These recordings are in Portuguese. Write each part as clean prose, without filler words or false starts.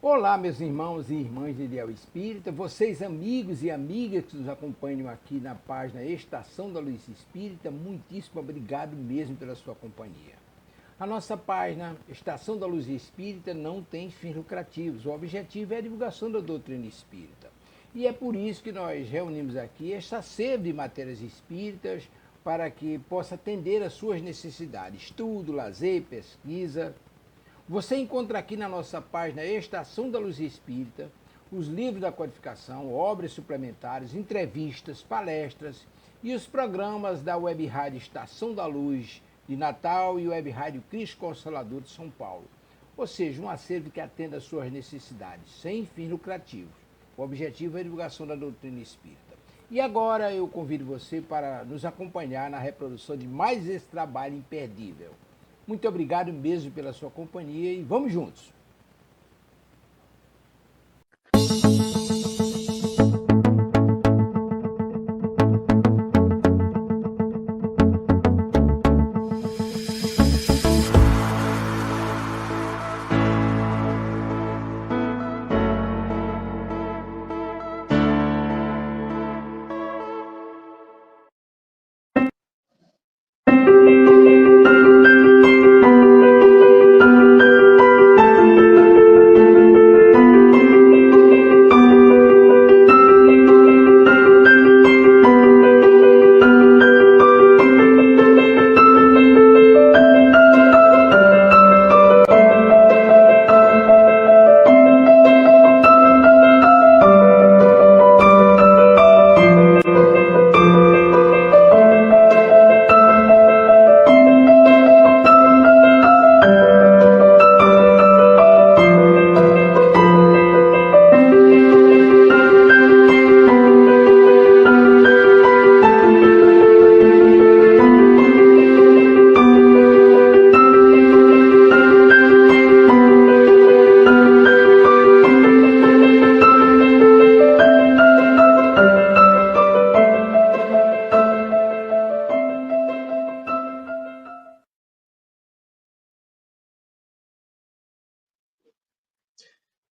Olá, meus irmãos e irmãs de Ideal Espírita, vocês amigos e amigas que nos acompanham aqui na página Estação da Luz Espírita, muitíssimo obrigado mesmo pela sua companhia. A nossa página Estação da Luz Espírita não tem fins lucrativos, o objetivo é a divulgação da doutrina espírita. E é por isso que nós reunimos aqui esta sede de matérias espíritas para que possa atender às suas necessidades, estudo, lazer, pesquisa. Você encontra aqui na nossa página Estação da Luz Espírita os livros da codificação, obras suplementares, entrevistas, palestras e os programas da Web Rádio Estação da Luz de Natal e Web Rádio Cristo Consolador de São Paulo. Ou seja, um acervo que atenda às suas necessidades, sem fins lucrativos. O objetivo é a divulgação da doutrina espírita. E agora eu convido você para nos acompanhar na reprodução de mais esse trabalho imperdível. Muito obrigado mesmo pela sua companhia e vamos juntos!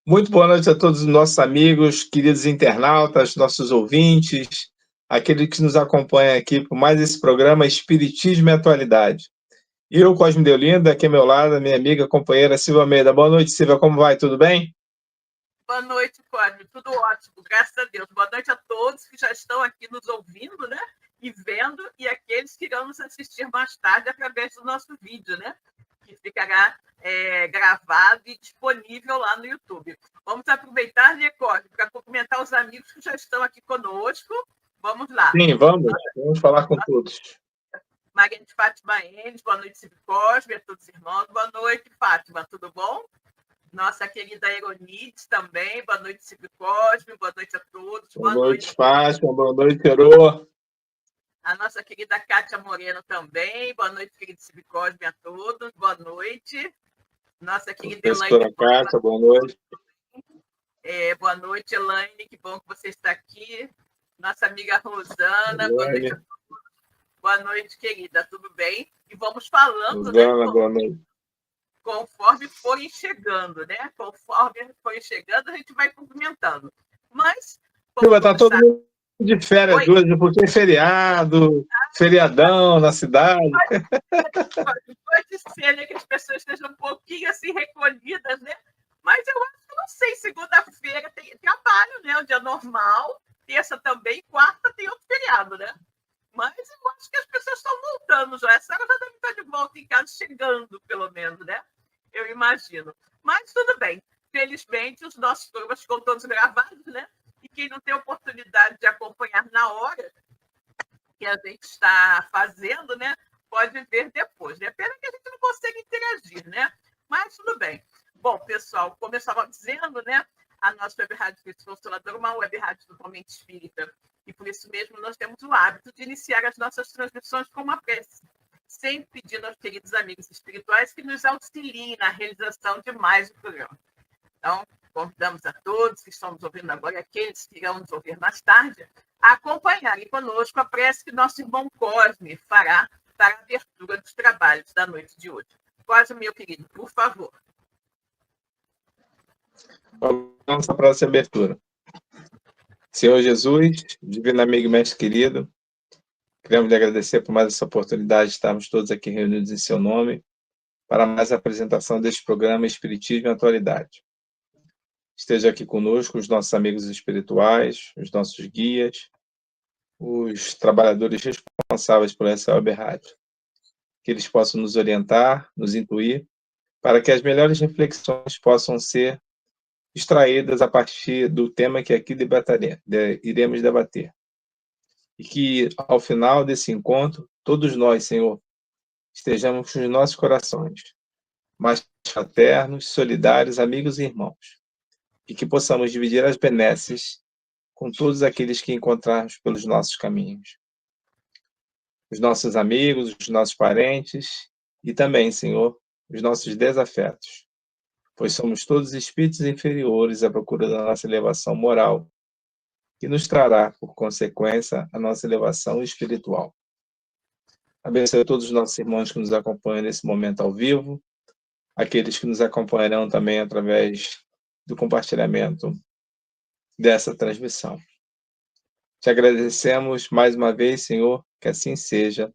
Muito boa noite a todos os nossos amigos, queridos internautas, nossos ouvintes, aqueles que nos acompanham aqui por mais esse programa Espiritismo e Atualidade. Eu, Cosme Deolinda, aqui ao meu lado, a minha amiga, companheira Silvia Almeida. Boa noite, Silvia, como vai? Tudo bem? Boa noite, Cosme. Tudo ótimo, graças a Deus. Boa noite a todos que já estão aqui nos ouvindo, né? E vendo, e aqueles que irão nos assistir mais tarde através do nosso vídeo, né? Que ficará gravado e disponível lá no YouTube. Vamos aproveitar, né, Cosme, para cumprimentar os amigos que já estão aqui conosco. Vamos lá. Sim, vamos falar com todos. Maria de Fátima Enes, boa noite, Silvio Cosme, a todos os irmãos. Boa noite, Fátima, tudo bom? Nossa querida Eronides também, boa noite, Silvio Cosme, boa noite a todos. Boa noite, Fátima, boa noite, Herô. A nossa querida Kátia Moreno também, boa noite, querido Silvio Cosme, a todos, boa noite. Nossa querida Elaine. Kátia, boa noite. Boa noite, Elaine, que bom que você está aqui. Nossa amiga Rosana, boa noite a todos. Boa noite, querida, tudo bem? E vamos falando, Rosana, boa noite. Conforme forem chegando, né? Conforme forem chegando, a gente vai cumprimentando. Mas... Está todo mundo de férias hoje, porque é feriado, feriadão na cidade. Pode ser, né, que as pessoas estejam um pouquinho assim recolhidas, né? Mas eu acho que não sei, segunda-feira tem trabalho, né? O dia normal, terça também, quarta tem outro feriado, né? Mas eu acho que as pessoas estão voltando já. Essa hora já deve estar de volta em casa, chegando, pelo menos, né? Eu imagino. Mas tudo bem. Felizmente, os nossos programas ficam todos gravados, né? E quem não tem oportunidade de acompanhar na hora que a gente está fazendo, né? Pode ver depois. É pena que a gente não consegue interagir, né? Mas tudo bem. Bom, pessoal, como eu estava dizendo, né? A nossa Web Rádio Cristo Consolador é uma web rádio totalmente espírita. E por isso mesmo nós temos o hábito de iniciar as nossas transmissões com uma prece, sempre pedindo aos queridos amigos espirituais que nos auxiliem na realização de mais um programa. Então, convidamos a todos que estão nos ouvindo agora e aqueles que irão nos ouvir mais tarde a acompanharem conosco a prece que nosso irmão Cosme fará para a abertura dos trabalhos da noite de hoje. Cosme, meu querido, por favor. Vamos para essa abertura. Senhor Jesus, divino amigo e mestre querido, queremos lhe agradecer por mais essa oportunidade de estarmos todos aqui reunidos em seu nome para mais a apresentação deste programa Espiritismo e Atualidade. Esteja aqui conosco os nossos amigos espirituais, os nossos guias, os trabalhadores responsáveis por essa web rádio. Que eles possam nos orientar, nos intuir, para que as melhores reflexões possam ser extraídas a partir do tema que aqui iremos debater. E que, ao final desse encontro, todos nós, Senhor, estejamos com os nossos corações mais fraternos, solidários, amigos e irmãos. E que possamos dividir as benesses com todos aqueles que encontrarmos pelos nossos caminhos. Os nossos amigos, os nossos parentes e também, Senhor, os nossos desafetos, pois somos todos espíritos inferiores à procura da nossa elevação moral, que nos trará, por consequência, a nossa elevação espiritual. Abençoe todos os nossos irmãos que nos acompanham nesse momento ao vivo, aqueles que nos acompanharão também através do compartilhamento dessa transmissão. Te agradecemos mais uma vez, Senhor, que assim seja,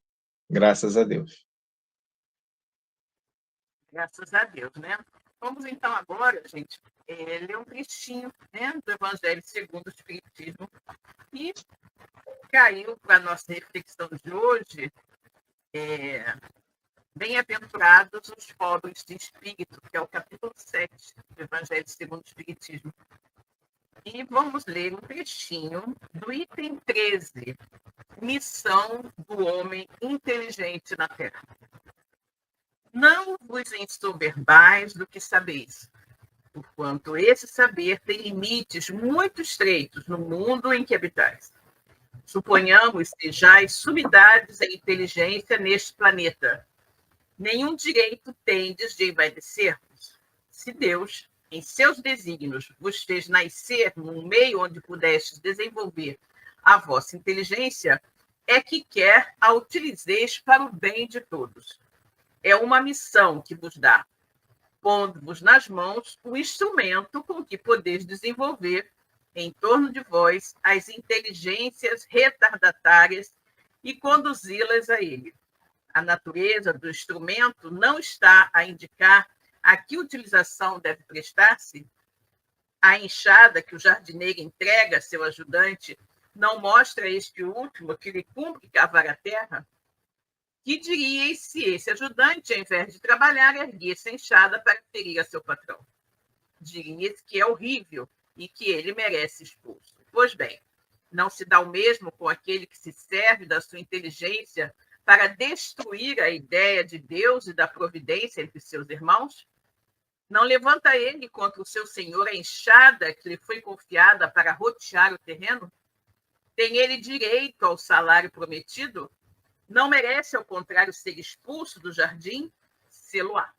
graças a Deus. Graças a Deus, né? Vamos então agora, gente, ler um trechinho, né, do Evangelho segundo o Espiritismo, e caiu para a nossa reflexão de hoje, Bem-aventurados os pobres de espírito, que é o capítulo 7 do Evangelho segundo o Espiritismo. E vamos ler um trechinho do item 13, Missão do Homem Inteligente na Terra. Não vos ensoberbais do que sabeis, porquanto esse saber tem limites muito estreitos no mundo em que habitais. Suponhamos que sejais sumidades em inteligência neste planeta. Nenhum direito tendes de envaidecer-vos. Se Deus, em seus desígnios, vos fez nascer num meio onde pudestes desenvolver a vossa inteligência, é que quer a utilizeis para o bem de todos. É uma missão que vos dá, pondo-vos nas mãos o instrumento com que podeis desenvolver em torno de vós as inteligências retardatárias e conduzi-las a ele. A natureza do instrumento não está a indicar a que utilização deve prestar-se. A enxada que o jardineiro entrega a seu ajudante não mostra a este último que lhe cumpre cavar a terra? Que diríeis se esse ajudante, ao invés de trabalhar, erguesse a enxada para ferir a seu patrão? Diríeis que é horrível e que ele merece expulso. Pois bem, não se dá o mesmo com aquele que se serve da sua inteligência para destruir a ideia de Deus e da providência entre seus irmãos? Não levanta ele contra o seu senhor a enxada que lhe foi confiada para rotear o terreno? Tem ele direito ao salário prometido? Não merece, ao contrário, ser expulso do jardim? Sê-lo-á.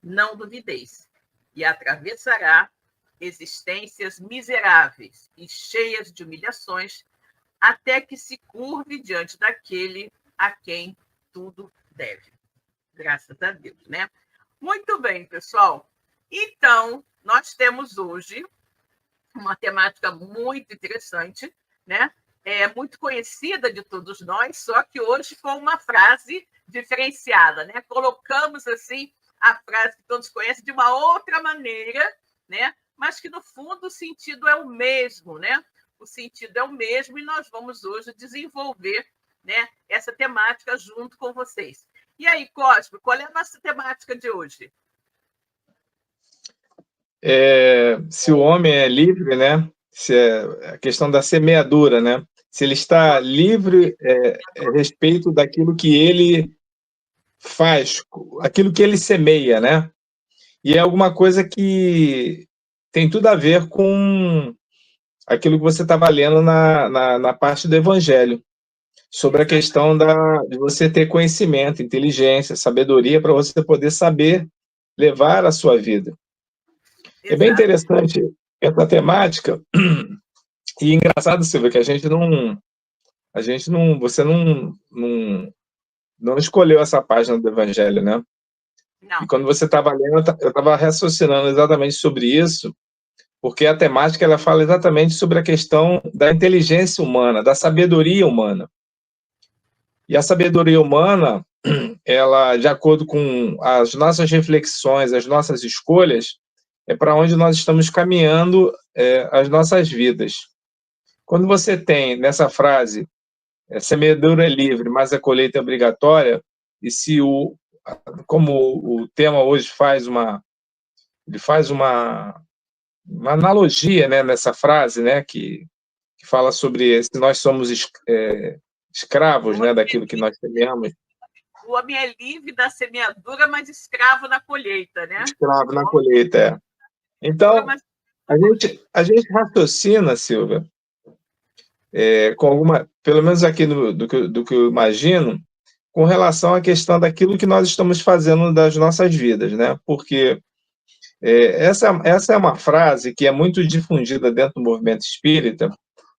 Não duvideis. E atravessará existências miseráveis e cheias de humilhações, até que se curve diante daquele a quem tudo deve. Graças a Deus, né? Muito bem, pessoal. Então, nós temos hoje uma temática muito interessante, né? É muito conhecida de todos nós, só que hoje foi uma frase diferenciada, né? Colocamos, assim, a frase que todos conhecem de uma outra maneira, né? Mas que, no fundo, o sentido é o mesmo, né? O sentido é o mesmo e nós vamos hoje desenvolver, né, essa temática junto com vocês. E aí, Cosmo, qual é a nossa temática de hoje? Se o homem é livre, né? Se é a questão da semeadura, né? Se ele está livre a respeito daquilo que ele faz, aquilo que ele semeia, né? E é alguma coisa que tem tudo a ver com aquilo que você estava lendo na parte do Evangelho, sobre a questão de você ter conhecimento, inteligência, sabedoria, para você poder saber levar a sua vida. Exato. É bem interessante essa temática, e engraçado, Silvia, que você não escolheu essa página do Evangelho, né? Não. E quando você estava lendo, eu estava raciocinando exatamente sobre isso, porque a temática ela fala exatamente sobre a questão da inteligência humana, da sabedoria humana. E a sabedoria humana, ela, de acordo com as nossas reflexões, as nossas escolhas, é para onde nós estamos caminhando as nossas vidas. Quando você tem nessa frase, semeadura é livre, mas a colheita é obrigatória, e se como o tema hoje ele faz uma analogia, né, nessa frase, né, que fala sobre se nós somos escravos, né, daquilo que nós semeamos. O homem é livre da semeadura, mas escravo na colheita, né? Escravo na colheita, é. Então, a gente raciocina, Silvia, com alguma, pelo menos aqui do que eu imagino, com relação à questão daquilo que nós estamos fazendo das nossas vidas, né? Porque essa é uma frase que é muito difundida dentro do movimento espírita,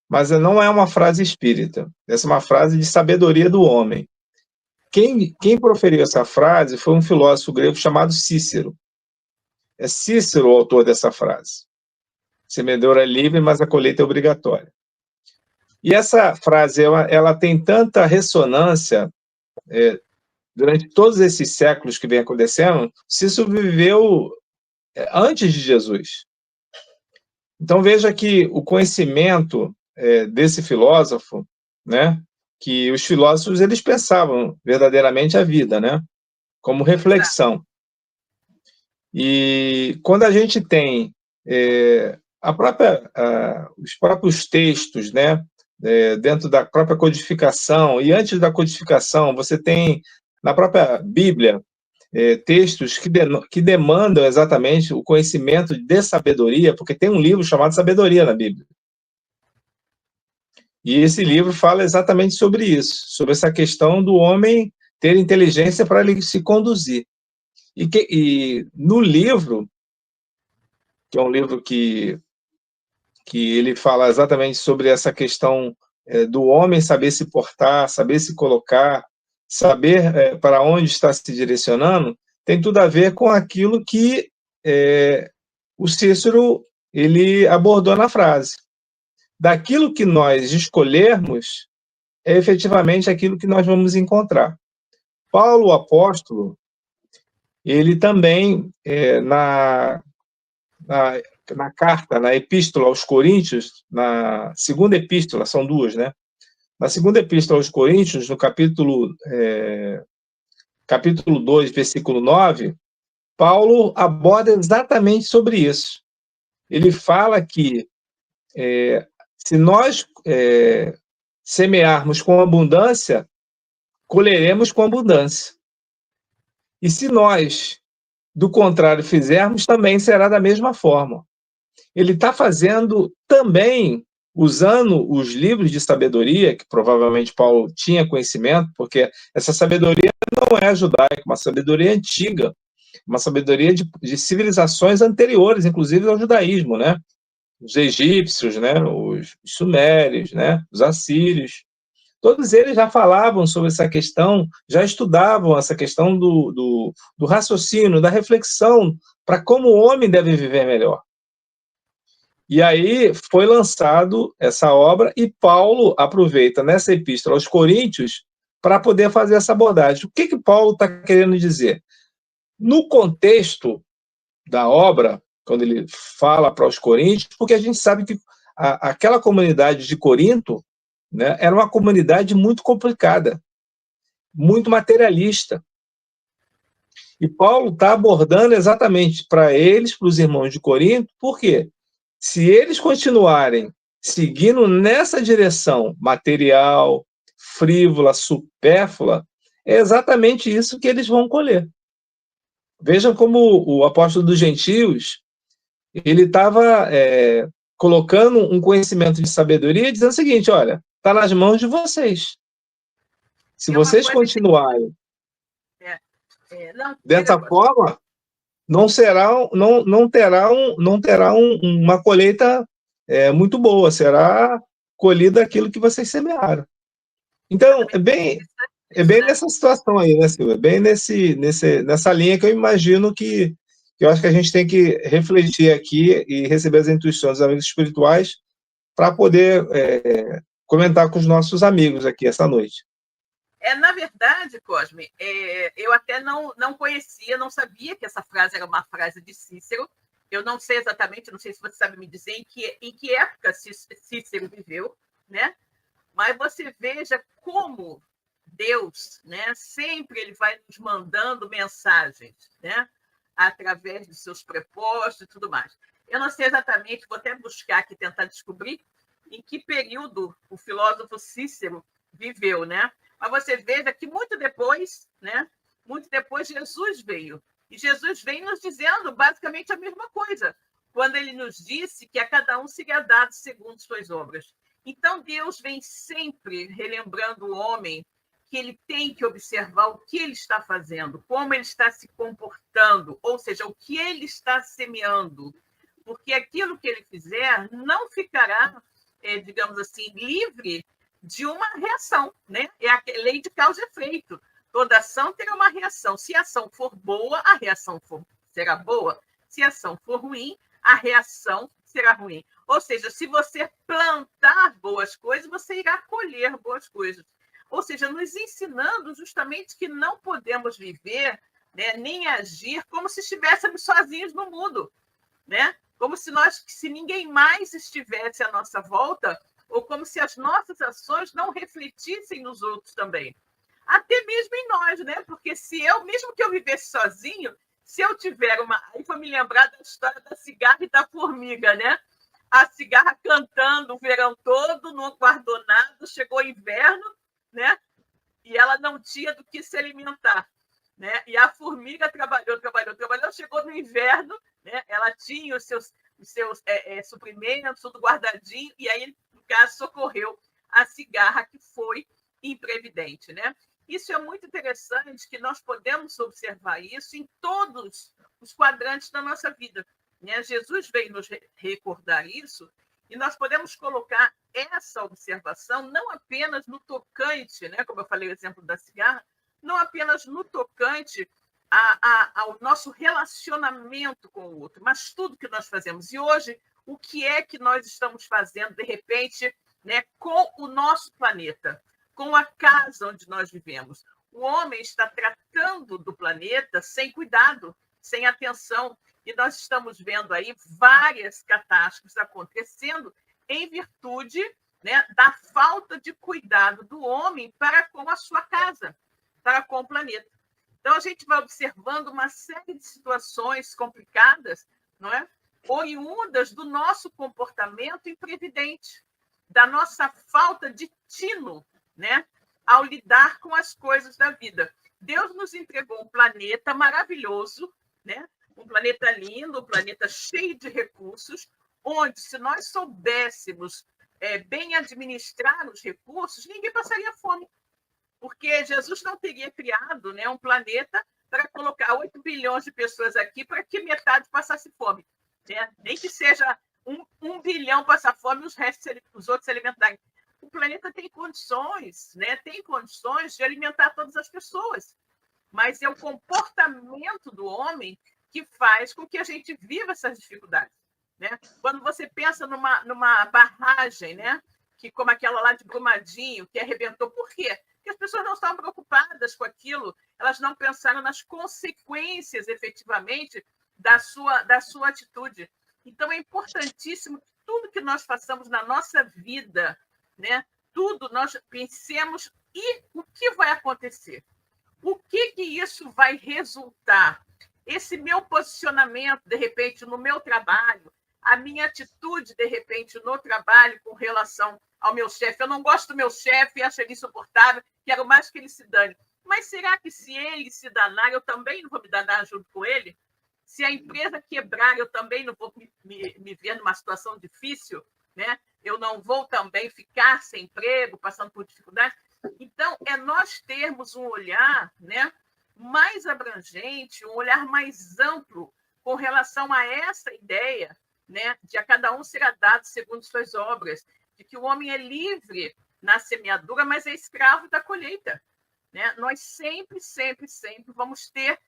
mas não é uma frase espírita. Essa é uma frase de sabedoria do homem. Quem proferiu essa frase foi um filósofo grego chamado Cícero. É Cícero o autor dessa frase. Semeadura é livre, mas a colheita é obrigatória. E essa frase, ela tem tanta ressonância durante todos esses séculos que vem acontecendo. Cícero viveu antes de Jesus. Então veja que o conhecimento desse filósofo, né, que os filósofos eles pensavam verdadeiramente a vida, né, como reflexão. E quando a gente tem os próprios textos, né, dentro da própria codificação, e antes da codificação, você tem na própria Bíblia textos que demandam exatamente o conhecimento de sabedoria, porque tem um livro chamado Sabedoria na Bíblia. E esse livro fala exatamente sobre isso, sobre essa questão do homem ter inteligência para ele se conduzir. E no livro, que é um livro que ele fala exatamente sobre essa questão do homem saber se portar, saber se colocar, saber para onde está se direcionando, tem tudo a ver com aquilo que o Cícero ele abordou na frase. Daquilo que nós escolhermos, é efetivamente aquilo que nós vamos encontrar. Paulo, o apóstolo, ele também, na carta, na epístola aos Coríntios, na segunda epístola, são duas, né? Na segunda epístola aos Coríntios, no capítulo 2, versículo 9, Paulo aborda exatamente sobre isso. Ele fala que se nós semearmos com abundância, colheremos com abundância. E se nós, do contrário, fizermos, também será da mesma forma. Ele está fazendo também, usando os livros de sabedoria, que provavelmente Paulo tinha conhecimento, porque essa sabedoria não é judaica, uma sabedoria antiga, uma sabedoria de civilizações anteriores, inclusive ao judaísmo, né? Os egípcios, né? Os sumérios, né? Os assírios. Todos eles já falavam sobre essa questão, já estudavam essa questão do raciocínio, da reflexão, para como o homem deve viver melhor. E aí foi lançado essa obra, e Paulo aproveita nessa epístola aos Coríntios para poder fazer essa abordagem. O que Paulo está querendo dizer? No contexto da obra, quando ele fala para os Coríntios, porque a gente sabe que aquela comunidade de Corinto, né, era uma comunidade muito complicada, muito materialista. E Paulo está abordando exatamente para eles, para os irmãos de Corinto, por quê? Se eles continuarem seguindo nessa direção material, frívola, supérflua, é exatamente isso que eles vão colher. Vejam como o apóstolo dos gentios, ele estava colocando um conhecimento de sabedoria, dizendo o seguinte, olha, está nas mãos de vocês. Se vocês continuarem dessa forma, não terá uma colheita muito boa, será colhida aquilo que vocês semearam. Então, é bem nessa situação aí, né, Silvia? Bem nessa linha que eu imagino que Eu acho que a gente tem que refletir aqui e receber as intuições dos amigos espirituais para poder comentar com os nossos amigos aqui essa noite. Na verdade, Cosme, eu até não conhecia, não sabia que essa frase era uma frase de Cícero. Eu não sei exatamente, não sei se você sabe me dizer em que época Cícero viveu, né? Mas você veja como Deus, né, sempre ele vai nos mandando mensagens, né, através dos seus prepostos e tudo mais. Eu não sei exatamente, vou até buscar aqui, tentar descobrir em que período o filósofo Cícero viveu, né? Mas você veja que muito depois, né, muito depois Jesus veio. E Jesus vem nos dizendo basicamente a mesma coisa, quando ele nos disse que a cada um seria dado segundo suas obras. Então, Deus vem sempre relembrando o homem que ele tem que observar o que ele está fazendo, como ele está se comportando, ou seja, o que ele está semeando, porque aquilo que ele fizer não ficará, digamos assim, livre de uma reação, né? É a lei de causa e efeito. Toda ação terá uma reação. Se a ação for boa, a reação será boa. Se a ação for ruim, a reação será ruim. Ou seja, se você plantar boas coisas, você irá colher boas coisas. Ou seja, nos ensinando justamente que não podemos viver, né, nem agir como se estivéssemos sozinhos no mundo, né? Como se ninguém mais estivesse à nossa volta, ou como se as nossas ações não refletissem nos outros também. Até mesmo em nós, né? Porque mesmo que eu vivesse sozinho, se eu tiver uma... Aí foi me lembrar da história da cigarra e da formiga, né? A cigarra cantando o verão todo, no guardonado, chegou inverno, né? E ela não tinha do que se alimentar, né? E a formiga trabalhou, chegou no inverno, né? Ela tinha os seus suprimentos, tudo guardadinho, e aí, no caso, socorreu a cigarra, que foi imprevidente, né? Isso é muito interessante, que nós podemos observar isso em todos os quadrantes da nossa vida, né? Jesus veio nos recordar isso, e nós podemos colocar essa observação não apenas no tocante, né? Como eu falei o exemplo da cigarra, não apenas no tocante ao nosso relacionamento com o outro, mas tudo que nós fazemos. E hoje, o que é que nós estamos fazendo, de repente, né, com o nosso planeta, com a casa onde nós vivemos? O homem está tratando do planeta sem cuidado, sem atenção, e nós estamos vendo aí várias catástrofes acontecendo em virtude, né, da falta de cuidado do homem para com a sua casa, para com o planeta. Então, a gente vai observando uma série de situações complicadas, não é? Oriundas do nosso comportamento imprevidente, da nossa falta de tino, né, ao lidar com as coisas da vida. Deus nos entregou um planeta maravilhoso, né? Um planeta lindo, um planeta cheio de recursos, onde, se nós soubéssemos bem administrar os recursos, ninguém passaria fome. Porque Jesus não teria criado, né, um planeta para colocar 8 bilhões de pessoas aqui para que metade passasse fome, né? Nem que seja 1 bilhão passar fome e os outros se alimentarem. O planeta tem condições, né? Tem condições de alimentar todas as pessoas, mas é o comportamento do homem que faz com que a gente viva essas dificuldades, né? Quando você pensa numa barragem, né, que, como aquela lá de Brumadinho, que arrebentou, por quê? Porque as pessoas não estavam preocupadas com aquilo, elas não pensaram nas consequências, efetivamente, da sua atitude. Então, é importantíssimo que tudo que nós façamos na nossa vida, né, tudo nós pensemos e o que vai acontecer. O que isso vai resultar? Esse meu posicionamento, de repente, no meu trabalho, a minha atitude, de repente, no trabalho com relação ao meu chefe. Eu não gosto do meu chefe, acho ele insuportável, quero mais que ele se dane. Mas será que, se ele se danar, eu também não vou me danar junto com ele? Se a empresa quebrar, eu também não vou me ver numa situação difícil, né? Eu não vou também ficar sem emprego, passando por dificuldade. Então, é nós termos um olhar, né, mais abrangente, um olhar mais amplo com relação a essa ideia, né, de a cada um será dado segundo suas obras, de que o homem é livre na semeadura, mas é escravo da colheita, né? Nós sempre vamos ter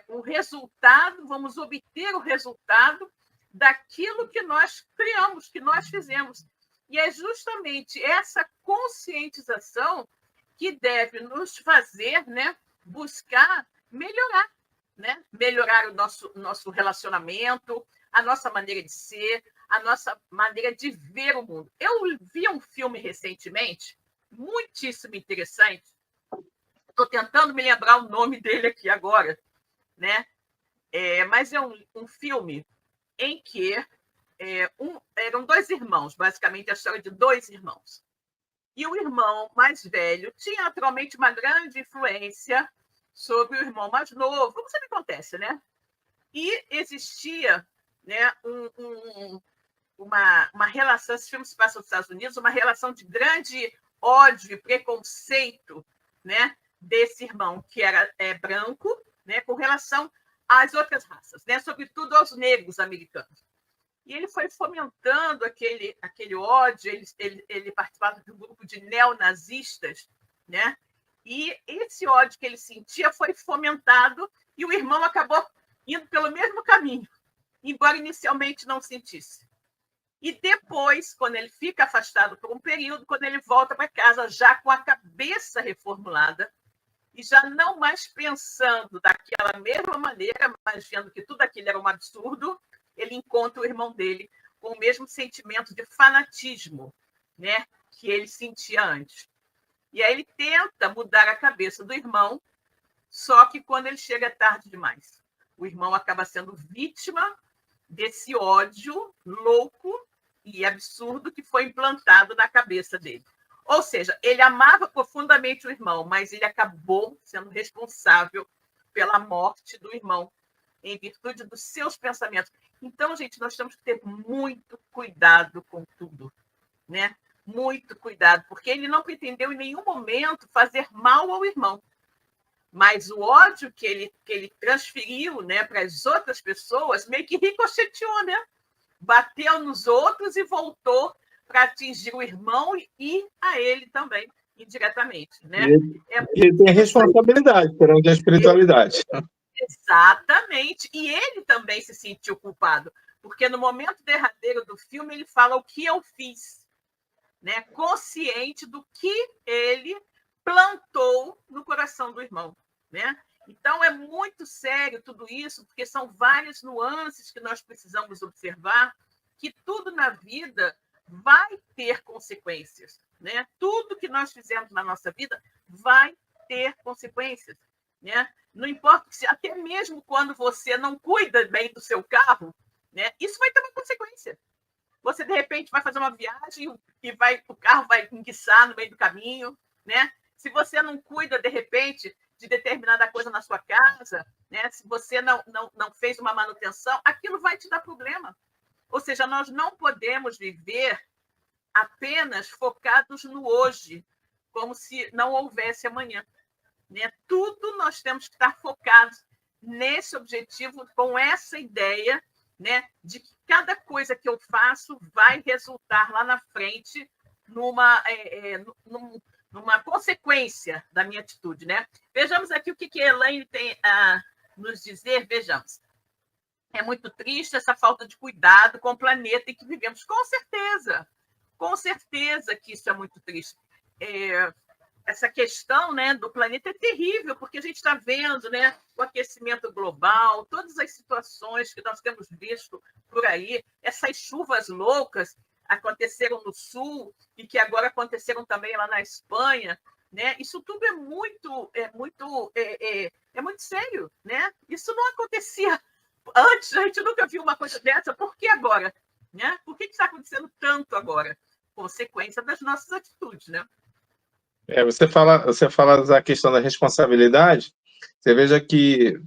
o resultado, vamos obter o resultado daquilo que nós criamos, que nós fizemos. E é justamente essa conscientização que deve nos fazer, né, buscar melhorar, né? Melhorar o nosso relacionamento, a nossa maneira de ser, a nossa maneira de ver o mundo. Eu vi um filme recentemente, muitíssimo interessante. Estou tentando me lembrar o nome dele aqui agora, né? Mas é um filme em que eram dois irmãos, basicamente a história de dois irmãos. E o irmão mais velho tinha naturalmente uma grande influência sobre o irmão mais novo, como sempre acontece, né? E existia, né, uma relação, esse filme se passa nos Estados Unidos, uma relação de grande ódio e preconceito, né, desse irmão que era branco, né, com relação às outras raças, né, sobretudo aos negros americanos. E ele foi fomentando aquele ódio, ele participava de um grupo de neonazistas, né? E esse ódio que ele sentia foi fomentado e o irmão acabou indo pelo mesmo caminho, embora inicialmente não sentisse. E depois, quando ele fica afastado por um período, quando ele volta para casa já com a cabeça reformulada e já não mais pensando daquela mesma maneira, mas vendo que tudo aquilo era um absurdo, ele encontra o irmão dele com o mesmo sentimento de fanatismo, né, que ele sentia antes. E aí ele tenta mudar a cabeça do irmão, só que quando ele chega é tarde demais. O irmão acaba sendo vítima desse ódio louco e absurdo que foi implantado na cabeça dele. Ou seja, ele amava profundamente o irmão, mas ele acabou sendo responsável pela morte do irmão, em virtude dos seus pensamentos. Então, gente, nós temos que ter muito cuidado com tudo, né? Muito cuidado, porque ele não pretendeu em nenhum momento fazer mal ao irmão. Mas o ódio que ele transferiu, né, para as outras pessoas meio que ricocheteou, né? Bateu nos outros e voltou para atingir o irmão e a ele também, indiretamente, né? Ele tem responsabilidade perante a espiritualidade. Exatamente. E ele também se sentiu culpado, porque no momento derradeiro do filme ele fala o que eu fiz, né? Consciente do que ele plantou no coração do irmão, né? Então é muito sério tudo isso, porque são várias nuances que nós precisamos observar, que tudo na vida vai ter consequências, né? Tudo que nós fizermos na nossa vida vai ter consequências, né? Não importa, até mesmo quando você não cuida bem do seu carro, né, isso vai ter uma consequência. Você, de repente, vai fazer uma viagem e o carro vai enguiçar no meio do caminho, né? Se você não cuida, de repente, de determinada coisa na sua casa, né, se você não fez uma manutenção, aquilo vai te dar problema. Ou seja, nós não podemos viver apenas focados no hoje, como se não houvesse amanhã. Né? Tudo nós temos que estar focados nesse objetivo, com essa ideia, né, de que cada coisa que eu faço vai resultar lá na frente numa consequência da minha atitude. Né? Vejamos aqui o que a Elaine tem a nos dizer. Vejamos. É muito triste essa falta de cuidado com o planeta em que vivemos. Com certeza que isso é muito triste. Essa questão, né, do planeta é terrível, porque a gente está vendo, né, o aquecimento global, todas as situações que nós temos visto por aí, essas chuvas loucas aconteceram no sul e que agora aconteceram também lá na Espanha, né? Isso tudo é muito sério, né? Isso não acontecia antes, a gente nunca viu uma coisa dessa. Por que agora? Né? Por que está acontecendo tanto agora? Consequência das nossas atitudes, né? Você fala da questão da responsabilidade. Você veja que,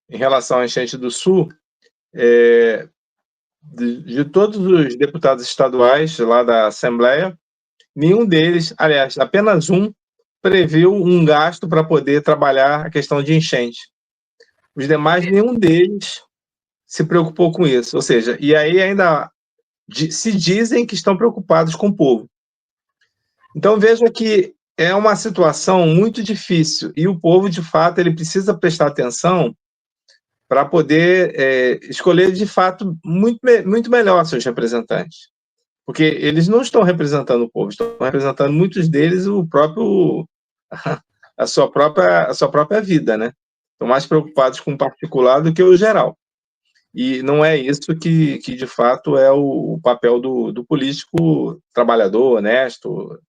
em relação à enchente do Sul, de todos os deputados estaduais lá da Assembleia, nenhum deles, aliás, apenas um, previu um gasto para poder trabalhar a questão de enchente. Os demais, nenhum deles se preocupou com isso. Ou seja, e aí ainda se dizem que estão preocupados com o povo. Então, veja que é uma situação muito difícil e o povo, de fato, ele precisa prestar atenção para poder escolher, de fato, muito melhor seus representantes. Porque eles não estão representando o povo, estão representando, muitos deles, a sua própria vida, né? Estão mais preocupados com o particular do que o geral. E não é isso que de fato, é o papel do político trabalhador, honesto.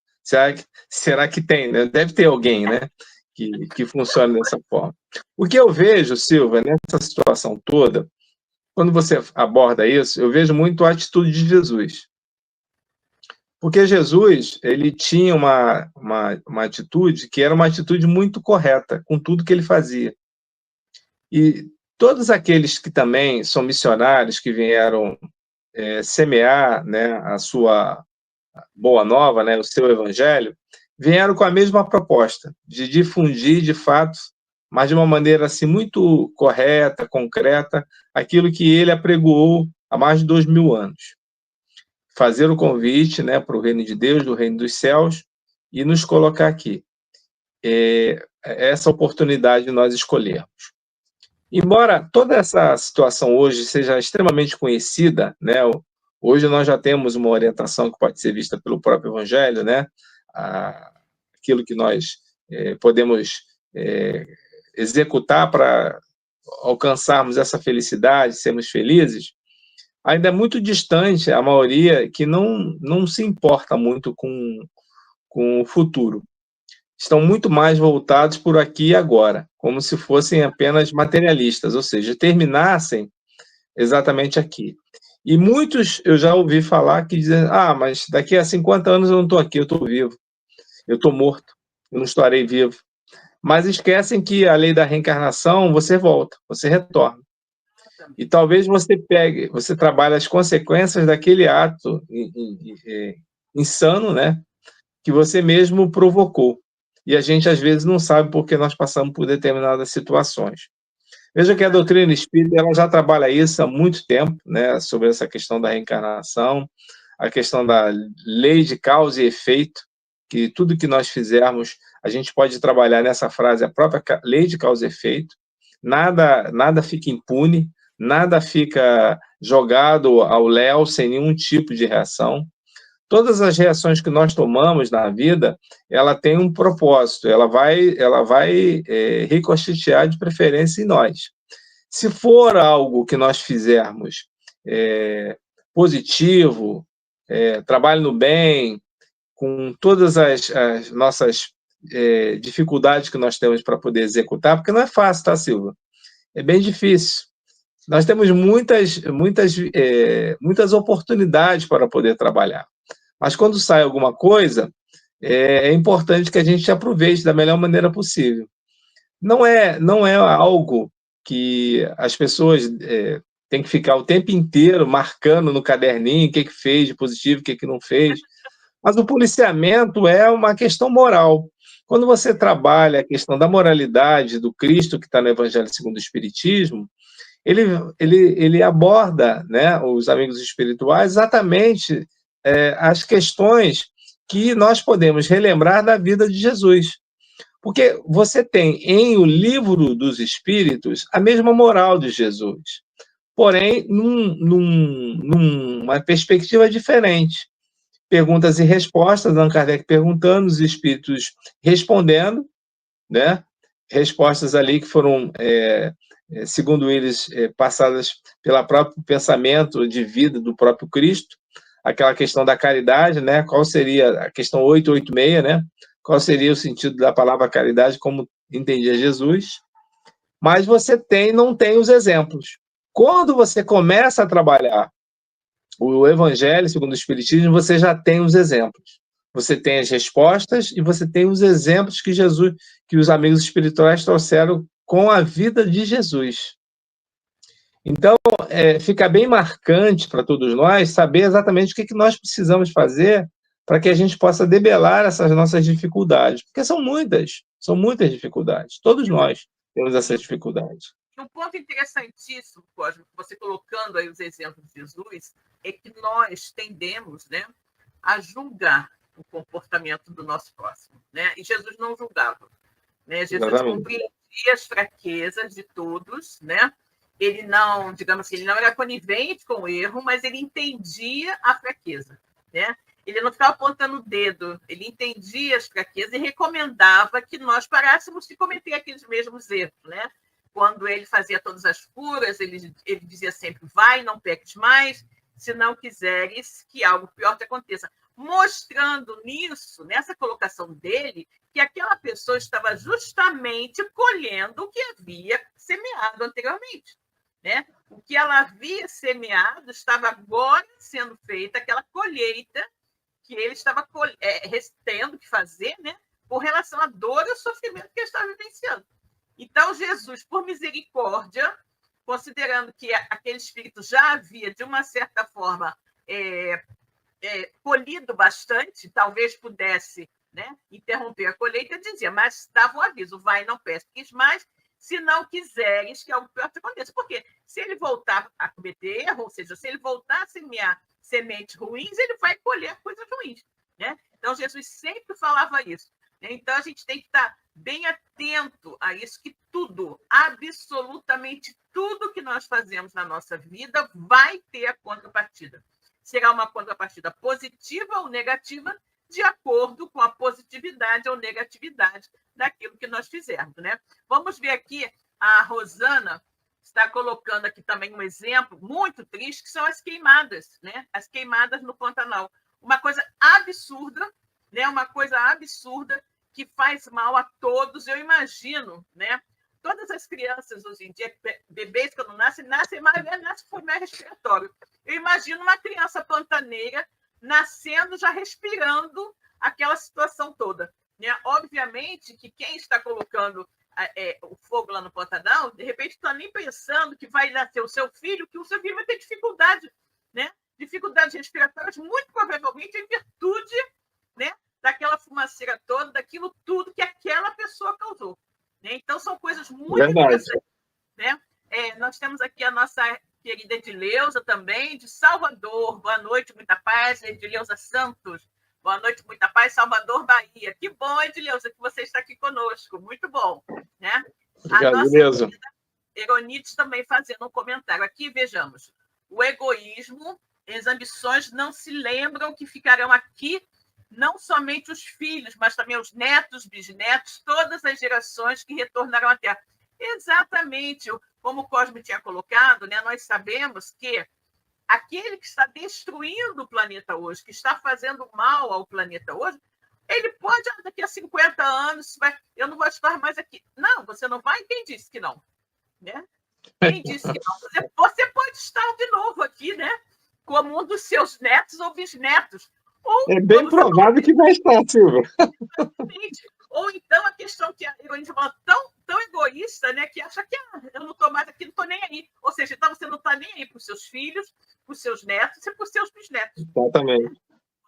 Será que tem, né? Deve ter alguém, né, que funcione dessa forma. O que eu vejo, Silvia, nessa situação toda, quando você aborda isso, eu vejo muito a atitude de Jesus. Porque Jesus, ele tinha uma atitude que era uma atitude muito correta com tudo que ele fazia. E todos aqueles que também são missionários, que vieram semear, né, a sua boa nova, né, o seu evangelho, vieram com a mesma proposta, de difundir, de fato, mas de uma maneira assim, muito correta, concreta, aquilo que ele apregoou há mais de 2000 anos. Fazer o convite, né, para o reino de Deus, do reino dos céus, e nos colocar aqui. Essa oportunidade nós escolhermos. Embora toda essa situação hoje seja extremamente conhecida, né, hoje nós já temos uma orientação que pode ser vista pelo próprio Evangelho, né, aquilo que nós podemos executar para alcançarmos essa felicidade, sermos felizes, ainda é muito distante a maioria que não se importa muito com o futuro. Estão muito mais voltados por aqui e agora, como se fossem apenas materialistas, ou seja, terminassem exatamente aqui. E muitos eu já ouvi falar que dizem, mas daqui a 50 anos eu não estou aqui, eu estou vivo, eu estou morto, eu não estarei vivo. Mas esquecem que a lei da reencarnação, você volta, você retorna. E talvez você trabalhe as consequências daquele ato insano, né, que você mesmo provocou. E a gente, às vezes, não sabe porque nós passamos por determinadas situações. Veja que a doutrina espírita ela já trabalha isso há muito tempo, né, sobre essa questão da reencarnação, a questão da lei de causa e efeito, que tudo que nós fizermos, a gente pode trabalhar nessa frase, a própria lei de causa e efeito, nada fica impune, nada fica jogado ao léu sem nenhum tipo de reação. Todas as reações que nós tomamos na vida, ela tem um propósito, ela vai ricochetear de preferência em nós. Se for algo que nós fizermos positivo, trabalho no bem, com todas as nossas dificuldades que nós temos para poder executar, porque não é fácil, tá, Silva? É bem difícil. Nós temos muitas oportunidades para poder trabalhar. Mas quando sai alguma coisa, é importante que a gente aproveite da melhor maneira possível. Não é algo que as pessoas têm que ficar o tempo inteiro marcando no caderninho o que fez de positivo, o que não fez. Mas o policiamento é uma questão moral. Quando você trabalha a questão da moralidade do Cristo, que está no Evangelho segundo o Espiritismo, ele aborda, né, os amigos espirituais, exatamente as questões que nós podemos relembrar da vida de Jesus. Porque você tem em O Livro dos Espíritos a mesma moral de Jesus, porém numa perspectiva diferente. Perguntas e respostas, Allan Kardec perguntando, os espíritos respondendo, né? Respostas ali que foram, segundo eles, passadas pelo próprio pensamento de vida do próprio Cristo. Aquela questão da caridade, né? Qual seria a questão 886, né? Qual seria o sentido da palavra caridade, como entendia Jesus? Mas você não tem os exemplos. Quando você começa a trabalhar o Evangelho segundo o Espiritismo, você já tem os exemplos. Você tem as respostas e você tem os exemplos que os amigos espirituais trouxeram com a vida de Jesus. Então, fica bem marcante para todos nós saber exatamente o que nós precisamos fazer para que a gente possa debelar essas nossas dificuldades, porque são muitas dificuldades. Todos nós temos essas dificuldades. Um ponto interessantíssimo, Cosmo, você colocando aí os exemplos de Jesus, é que nós tendemos, né, a julgar o comportamento do nosso próximo, né? E Jesus não julgava, né? Jesus Exatamente. compreendia as fraquezas de todos, né? Ele não, digamos assim, ele não era conivente com o erro, mas ele entendia a fraqueza, né? Ele não ficava apontando o dedo, ele entendia as fraquezas e recomendava que nós parássemos de cometer aqueles mesmos erros, né? Quando ele fazia todas as curas, ele dizia sempre, vai, não peques mais, se não quiseres que algo pior te aconteça. Mostrando nisso, nessa colocação dele, que aquela pessoa estava justamente colhendo o que havia semeado anteriormente, né? O que ela havia semeado estava agora sendo feita, aquela colheita que ele estava tendo que fazer, né? Com relação à dor e ao sofrimento que ele estava vivenciando. Então, Jesus, por misericórdia, considerando que aquele espírito já havia, de uma certa forma, colhido bastante, talvez pudesse, né, interromper a colheita, dizia, mas dava o aviso, vai, não pesques mais, se não quiseres que algo pior te aconteça. Porque se ele voltar a cometer erro, ou seja, se ele voltar a semear sementes ruins, ele vai colher coisas ruins, né? Então, Jesus sempre falava isso. Então, a gente tem que estar bem atento a isso, que tudo, absolutamente tudo que nós fazemos na nossa vida vai ter a contrapartida. Será uma contrapartida positiva ou negativa, de acordo com a positividade ou negatividade daquilo que nós fizermos, né? Vamos ver aqui, a Rosana está colocando aqui também um exemplo muito triste, que são as queimadas, né? As queimadas no Pantanal. Uma coisa absurda, né? Uma coisa absurda que faz mal a todos. Eu imagino, né? Todas as crianças hoje em dia, bebês quando nascem mais respiratório. Eu imagino uma criança pantaneira nascendo, já respirando aquela situação toda, né? Obviamente que quem está colocando o fogo lá no Pantanal, de repente está nem pensando que vai nascer o seu filho, que o seu filho vai ter dificuldade, né? Dificuldades respiratórias, muito provavelmente em virtude, né, daquela fumaceira toda, daquilo tudo que aquela pessoa causou, né? Então, são coisas muito interessantes, né? Nós temos aqui a nossa querida Edileuza também, de Salvador. Boa noite, muita paz, Edileuza Santos. Boa noite, muita paz, Salvador, Bahia. Que bom, Edileuza, que você está aqui conosco. Muito bom, né? Obrigado, a nossa Edileuza. Eronides também fazendo um comentário aqui, vejamos. O egoísmo, as ambições não se lembram que ficarão aqui não somente os filhos, mas também os netos, bisnetos, todas as gerações que retornarão à Terra. Exatamente, como o Cosme tinha colocado, né, nós sabemos que aquele que está destruindo o planeta hoje, que está fazendo mal ao planeta hoje, ele pode, daqui a 50 anos, eu não vou estar mais aqui. Não, você não vai? Quem disse que não? Né? Quem disse que não? Você pode estar de novo aqui, né? Como um dos seus netos ou bisnetos. É bem provável que vai estar, Silvia. Exatamente. Ou então a questão que a Ironia fala tão egoísta, né, que acha que eu não estou mais aqui, não estou nem aí. Ou seja, então você não está nem aí para os seus filhos, para os seus netos e para os seus bisnetos. Exatamente.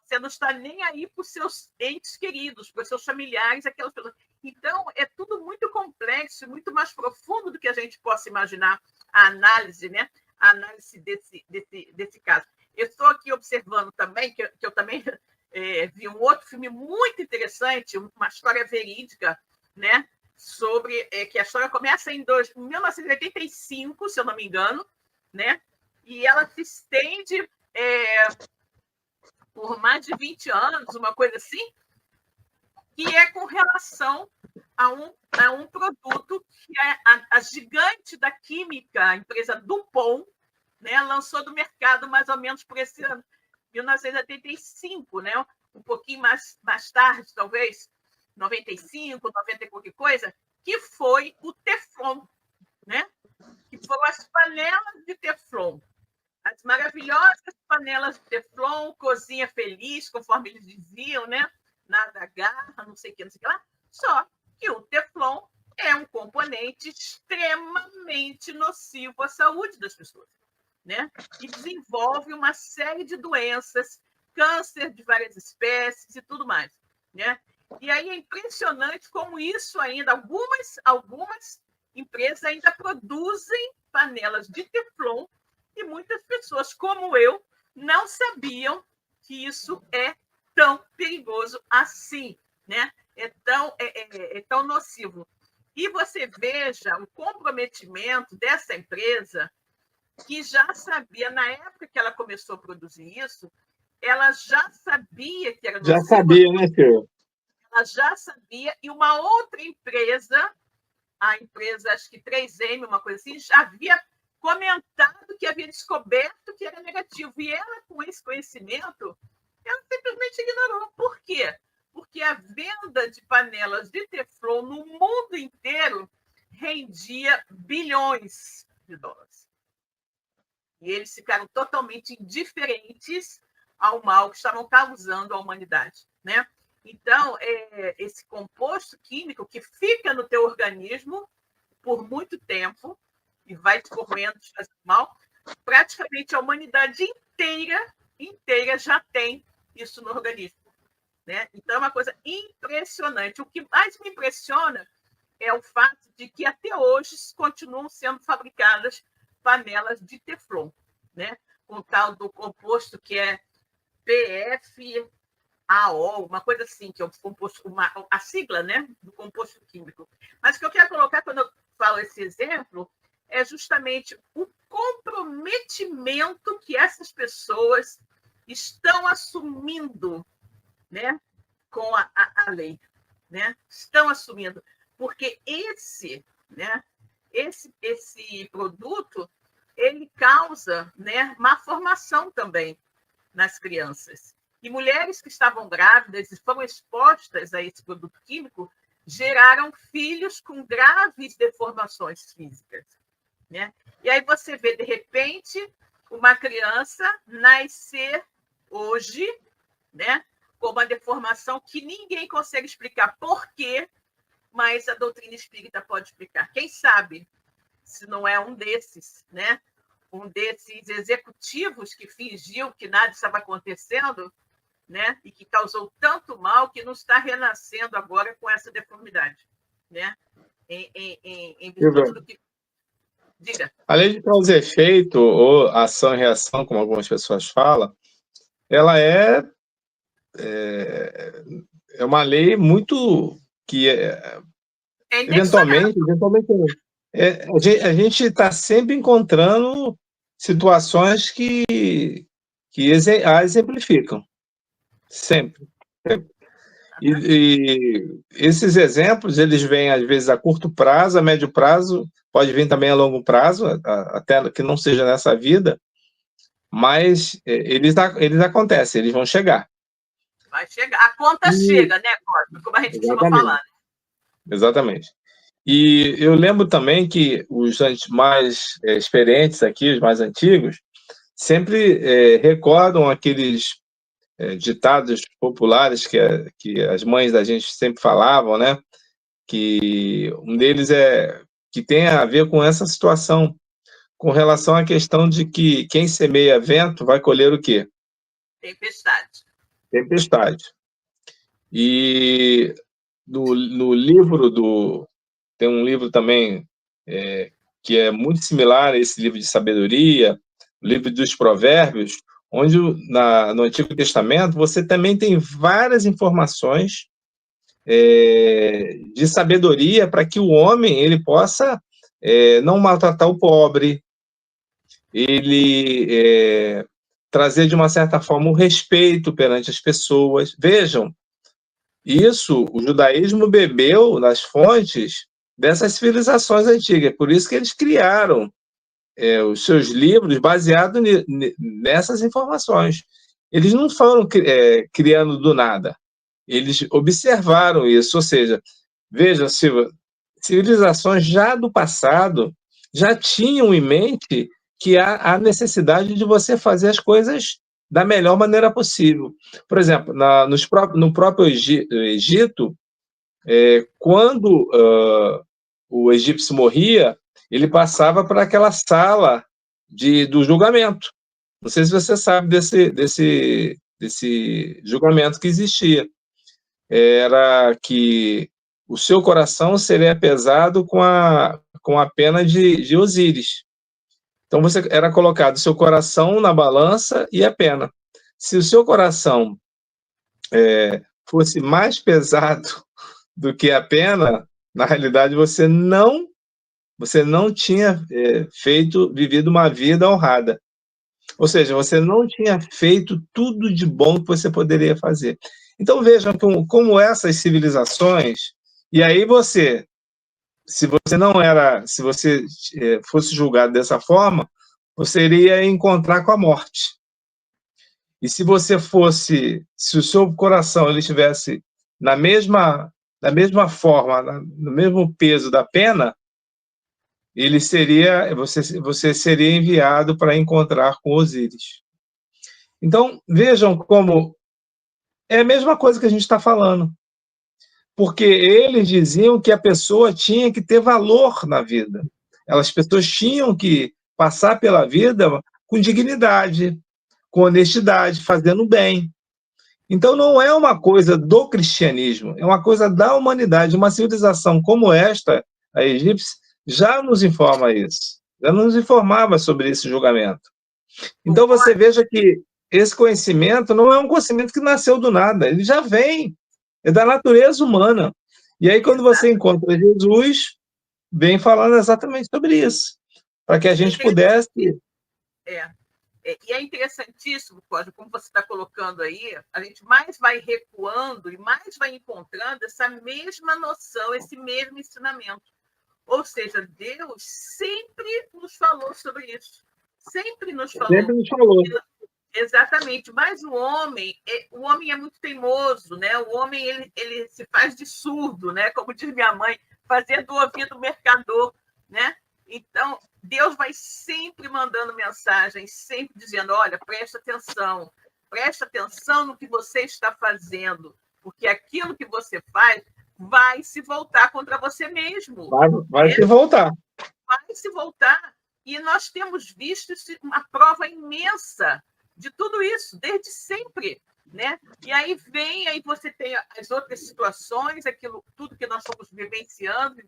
Você não está nem aí para os seus entes queridos, para os seus familiares, aquelas pessoas. Então, é tudo muito complexo, muito mais profundo do que a gente possa imaginar a análise, né? A análise desse caso. Eu estou aqui observando também, que eu também vi um outro filme muito interessante, uma história verídica, né? Sobre que a história começa em 1985, se eu não me engano, né? E ela se estende por mais de 20 anos, uma coisa assim, que é com relação a um produto que a gigante da química, a empresa DuPont, né, lançou do mercado mais ou menos por esse ano, 1985, né, um pouquinho mais tarde, talvez, 95, 90 e qualquer coisa, que foi o Teflon, né, que foram as panelas de Teflon. As maravilhosas panelas de Teflon, cozinha feliz, conforme eles diziam, né? Nada agarra, não sei o que lá. Só que o Teflon é um componente extremamente nocivo à saúde das pessoas, né? E desenvolve uma série de doenças, câncer de várias espécies e tudo mais, né? E aí é impressionante como isso ainda, algumas empresas ainda produzem panelas de Teflon, e muitas pessoas, como eu, não sabiam que isso é tão perigoso assim, né? É tão nocivo. E você veja o comprometimento dessa empresa, que já sabia, na época que ela começou a produzir isso, ela já sabia que era nocivo. Já sabia, né, Silvia? Ela já sabia, e uma outra empresa, a empresa, acho que 3M, uma coisa assim, já havia comentado que havia descoberto que era negativo. E ela, com esse conhecimento, ela simplesmente ignorou. Por quê? Porque a venda de panelas de Teflon no mundo inteiro rendia bilhões de dólares. E eles ficaram totalmente indiferentes ao mal que estavam causando à humanidade, né? Então, esse composto químico que fica no teu organismo por muito tempo e vai te corroendo, te fazendo mal, praticamente a humanidade inteira já tem isso no organismo, né? Então, é uma coisa impressionante. O que mais me impressiona é o fato de que até hoje continuam sendo fabricadas panelas de Teflon, né? Com tal do composto que é PFAO, uma coisa assim, que é o composto, a sigla, né, do composto químico. Mas o que eu quero colocar quando eu falo esse exemplo é justamente o comprometimento que essas pessoas estão assumindo, né, com a lei, né? Estão assumindo, porque esse produto ele causa, né, má formação também nas crianças. E mulheres que estavam grávidas e foram expostas a esse produto químico geraram filhos com graves deformações físicas, né? E aí você vê, de repente, uma criança nascer hoje, né, com uma deformação que ninguém consegue explicar por quê, mas a doutrina espírita pode explicar. Quem sabe se não é um desses, né? Um desses executivos que fingiu que nada estava acontecendo, né? E que causou tanto mal que não está renascendo agora com essa deformidade, né? Em virtude do que... Diga. Além de causar efeito ou ação e reação, como algumas pessoas falam, ela é uma lei muito que eventualmente a gente está sempre encontrando situações que a exemplificam. Sempre. E esses exemplos, eles vêm, às vezes, a curto prazo, a médio prazo, pode vir também a longo prazo, até que não seja nessa vida, mas eles acontecem, eles vão chegar. Vai chegar. A conta chega, né, Cosme? Como a gente costuma falar. Né? Exatamente. E eu lembro também que os mais experientes aqui, os mais antigos, sempre recordam aqueles ditados populares que as mães da gente sempre falavam, né? Que um deles que tem a ver com essa situação, com relação à questão de que quem semeia vento vai colher o quê? Tempestade. Tempestade. E no livro tem um livro também que é muito similar a esse livro de sabedoria, o livro dos Provérbios, onde no Antigo Testamento você também tem várias informações de sabedoria para que o homem ele possa não maltratar o pobre, ele trazer de uma certa forma o respeito perante as pessoas. Vejam, isso o judaísmo bebeu nas fontes dessas civilizações antigas, por isso que eles criaram os seus livros baseados nessas informações. Eles não foram criando do nada, eles observaram isso, ou seja, veja, Silva, civilizações já do passado já tinham em mente que há a necessidade de você fazer as coisas da melhor maneira possível. Por exemplo, no próprio Egito, quando o egípcio morria, ele passava para aquela sala do julgamento. Não sei se você sabe desse julgamento que existia. Era que o seu coração seria pesado com a pena de Osíris. Então, era colocado o seu coração na balança e a pena. Se o seu coração fosse mais pesado do que a pena, na realidade você não tinha vivido uma vida honrada. Ou seja, você não tinha feito tudo de bom que você poderia fazer. Então vejam como essas civilizações, e aí se você fosse julgado dessa forma, você iria encontrar com a morte. E se o seu coração ele estivesse na mesma forma, no mesmo peso da pena, você seria enviado para encontrar com Osíris. Então, vejam como é a mesma coisa que a gente está falando. Porque eles diziam que a pessoa tinha que ter valor na vida. As pessoas tinham que passar pela vida com dignidade, com honestidade, fazendo bem. Então, não é uma coisa do cristianismo, é uma coisa da humanidade. Uma civilização como esta, a egípcia, já nos informa isso. Já nos informava sobre esse julgamento. Então, você veja que esse conhecimento não é um conhecimento que nasceu do nada, ele já vem, é da natureza humana. E aí, quando você encontra Jesus, vem falando exatamente sobre isso, para que a gente pudesse... E é interessantíssimo, Cosmo, como você está colocando aí, a gente mais vai recuando e mais vai encontrando essa mesma noção, esse mesmo ensinamento. Ou seja, Deus sempre nos falou sobre isso. Sempre nos falou. Sempre nos falou. Exatamente. Mas o homem é muito teimoso, né? O homem ele se faz de surdo, né? Como diz minha mãe, fazer do ouvido o mercador, né? Então, Deus vai sempre mandando mensagens, sempre dizendo, olha, presta atenção no que você está fazendo, porque aquilo que você faz vai se voltar contra você mesmo. Vai se voltar. Vai se voltar. E nós temos visto uma prova imensa de tudo isso, desde sempre, né? E aí você tem as outras situações, tudo que nós fomos vivenciando,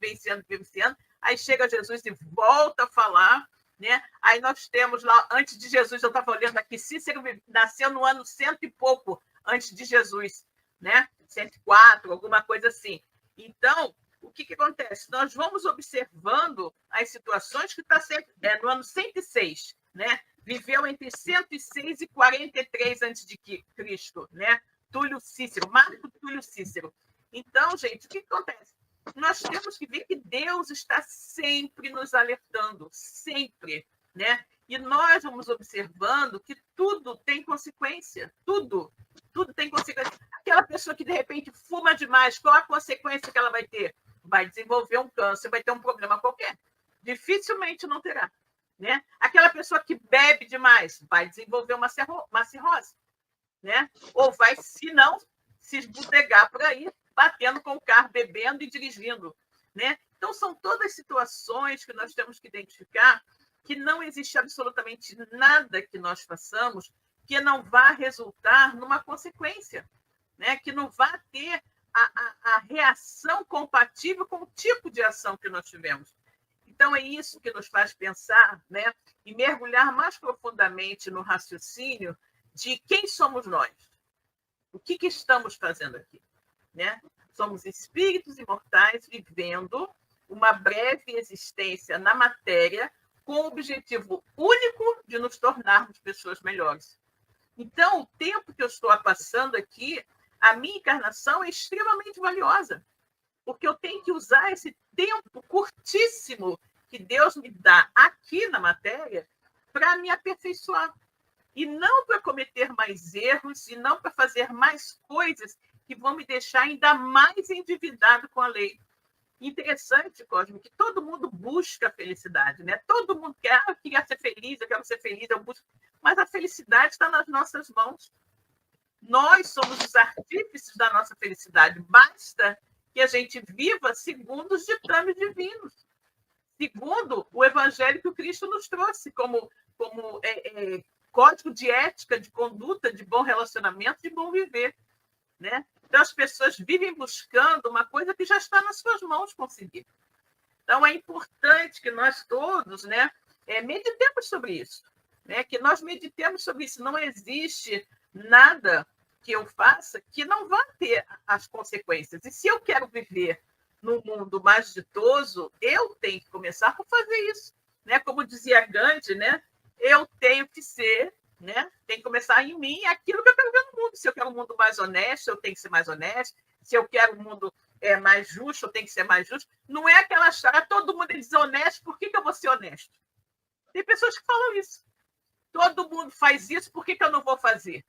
aí chega Jesus e volta a falar, né? Aí nós temos lá, antes de Jesus, eu estava olhando aqui, Cícero nasceu no ano 100 e pouco antes de Jesus, né? 104, alguma coisa assim. Então, o que acontece? Nós vamos observando as situações que está sempre no ano 106, né? Viveu entre 106 e 43 antes de Cristo, né? Marco Túlio Cícero. Então, gente, o que acontece? Nós temos que ver que Deus está sempre nos alertando, sempre, né? E nós vamos observando que tudo tem consequência, tudo tem consequência. Aquela pessoa que, de repente, fuma demais, qual a consequência que ela vai ter? Vai desenvolver um câncer, vai ter um problema qualquer. Dificilmente não terá. Né? Aquela pessoa que bebe demais vai desenvolver uma cirrose. Né? Ou vai, se não, se esbotegar por aí, batendo com o carro, bebendo e dirigindo. Né? Então, são todas situações que nós temos que identificar que não existe absolutamente nada que nós façamos que não vá resultar numa consequência, né? Que não vá ter a reação compatível com o tipo de ação que nós tivemos. Então, é isso que nos faz pensar, né? E mergulhar mais profundamente no raciocínio de quem somos nós. O que estamos fazendo aqui? Né? Somos espíritos imortais vivendo uma breve existência na matéria com o objetivo único de nos tornarmos pessoas melhores. Então, o tempo que eu estou passando aqui, a minha encarnação é extremamente valiosa, porque eu tenho que usar esse tempo curtíssimo que Deus me dá aqui na matéria para me aperfeiçoar. E não para cometer mais erros, e não para fazer mais coisas que vão me deixar ainda mais endividado com a lei. Interessante, Cosmo, que todo mundo busca a felicidade, né? Todo mundo quer, eu queria ser feliz, eu quero ser feliz, eu busco. Mas a felicidade está nas nossas mãos. Nós somos os artífices da nossa felicidade. Basta que a gente viva segundo os ditames divinos, segundo o evangelho que o Cristo nos trouxe, como código de ética, de conduta, de bom relacionamento, de bom viver. Né? Então, as pessoas vivem buscando uma coisa que já está nas suas mãos conseguir. Então, é importante que nós todos, né, meditemos sobre isso, né? Que nós meditemos sobre isso. Não existe nada que eu faça que não vá ter as consequências. E se eu quero viver num mundo mais ditoso, eu tenho que começar por fazer isso. Né? Como dizia Gandhi, né? Eu tenho que ser, né? Tem que começar em mim aquilo que eu quero ver no mundo. Se eu quero um mundo mais honesto, eu tenho que ser mais honesto. Se eu quero um mundo mais justo, eu tenho que ser mais justo. Não é aquela história, todo mundo é desonesto, por que eu vou ser honesto? Tem pessoas que falam isso. Todo mundo faz isso, por que eu não vou fazer?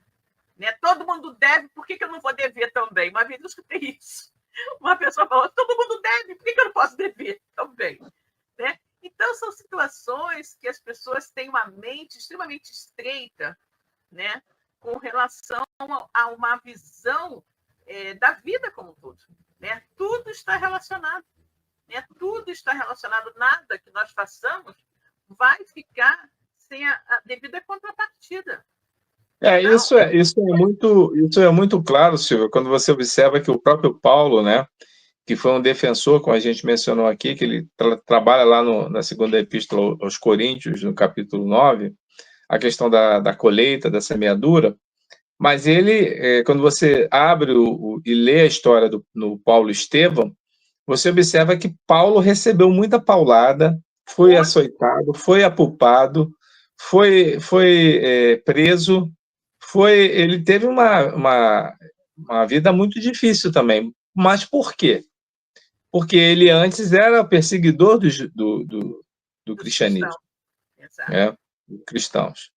Né? Todo mundo deve, por que eu não vou dever também? Uma vez eu escutei isso. Uma pessoa falou, todo mundo deve, por que eu não posso dever também? Né? Então, são situações que as pessoas têm uma mente extremamente estreita, né? Com relação a uma visão da vida como um todo. Né? Tudo está relacionado. Né? Tudo está relacionado. Nada que nós façamos vai ficar sem a devida contrapartida. Então, Isso é muito claro, Silvia, quando você observa que o próprio Paulo, né, que foi um defensor, como a gente mencionou aqui, que ele trabalha lá na segunda epístola aos Coríntios, no capítulo 9, a questão da colheita, da semeadura, mas ele, quando você abre e lê a história no Paulo Estevão, você observa que Paulo recebeu muita paulada, foi açoitado, foi apupado, foi preso, ele teve uma vida muito difícil também. Mas por quê? Porque ele antes era perseguidor do cristianismo, né? Cristãos.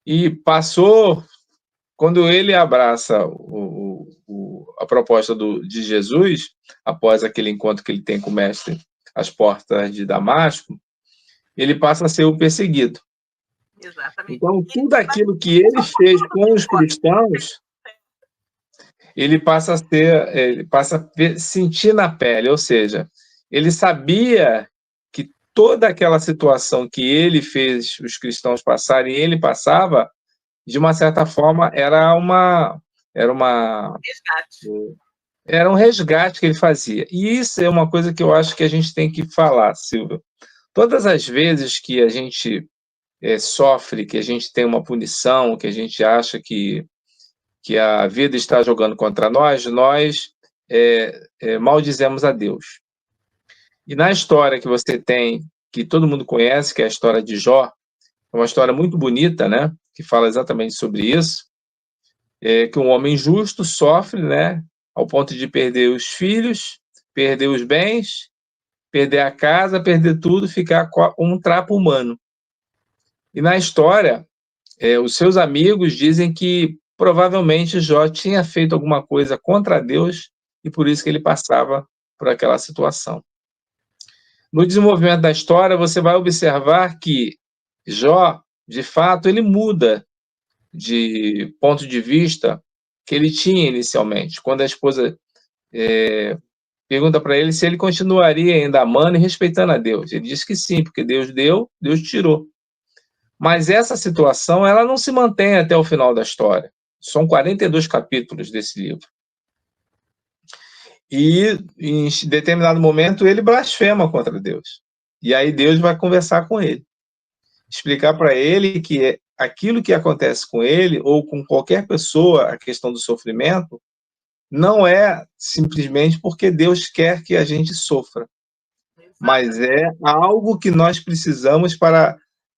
E passou, quando ele abraça a proposta de Jesus, após aquele encontro que ele tem com o mestre às portas de Damasco, ele passa a ser o perseguido. Exatamente. Então, tudo aquilo que ele fez com os cristãos, ele passa a sentir na pele, ou seja, ele sabia que toda aquela situação que ele fez os cristãos passarem, ele passava, de uma certa forma, era um resgate que ele fazia. E isso é uma coisa que eu acho que a gente tem que falar, Silvia. Todas as vezes que a gente sofre, que a gente tem uma punição, que a gente acha que a vida está jogando contra nós maldizemos a Deus. E na história que você tem, que todo mundo conhece, que é a história de Jó, é uma história muito bonita, né? Que fala exatamente sobre isso, que um homem justo sofre, né? Ao ponto de perder os filhos, perder os bens, perder a casa, perder tudo, ficar com um trapo humano. E na história, os seus amigos dizem que provavelmente Jó tinha feito alguma coisa contra Deus e por isso que ele passava por aquela situação. No desenvolvimento da história, você vai observar que Jó, de fato, ele muda de ponto de vista que ele tinha inicialmente. Quando a esposa pergunta para ele se ele continuaria ainda amando e respeitando a Deus. Ele diz que sim, porque Deus deu, Deus tirou. Mas essa situação, ela não se mantém até o final da história. São 42 capítulos desse livro. E, em determinado momento, ele blasfema contra Deus. E aí Deus vai conversar com ele. Explicar para ele que aquilo que acontece com ele, ou com qualquer pessoa, a questão do sofrimento, não é simplesmente porque Deus quer que a gente sofra. Mas é algo que nós precisamos